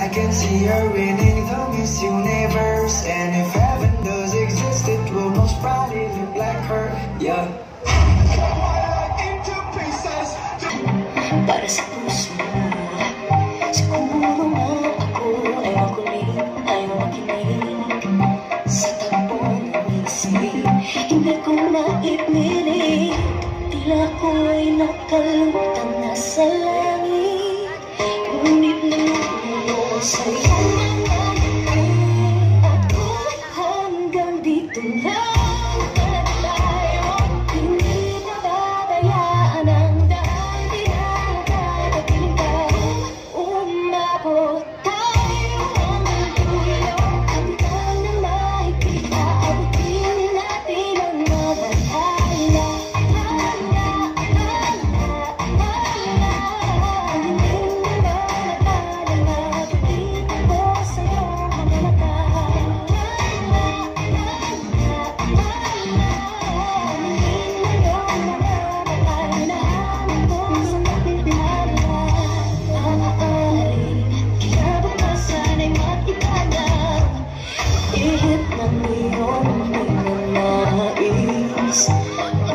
I can see her winning the Miss Universe, and if heaven does exist, it will most probably look like her, yeah. Para sa puso mo, siguro nga ako ay makulit, ay makinig sa takbo ng isip. Hindi ko maipilit, tila ko ay nakalutang nasa langit, ngunit namumulo sa'yo mga ngiti. Ako hanggang dito lang.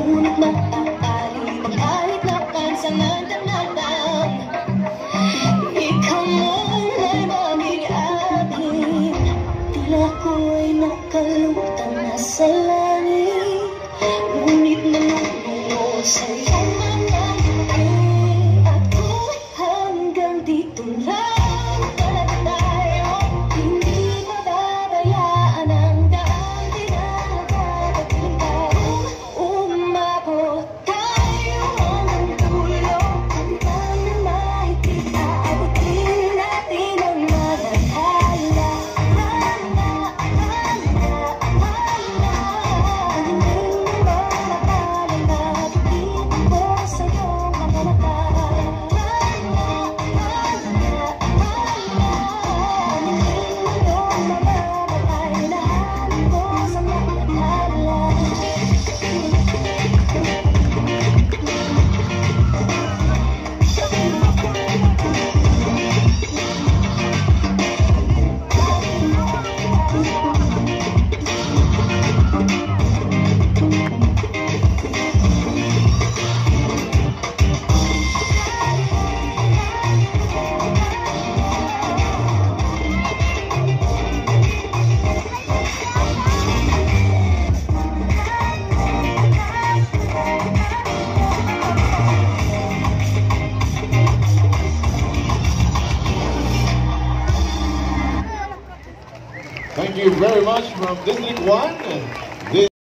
Ngunit maaari kahit napansamantalang ikaw mo'y mamili-akin. Tila ko ay nakalutang nasa langit, ngunit namumulo sa'yo mga ngiti. Ako hanggang dito lang. Thank you very much from District 1.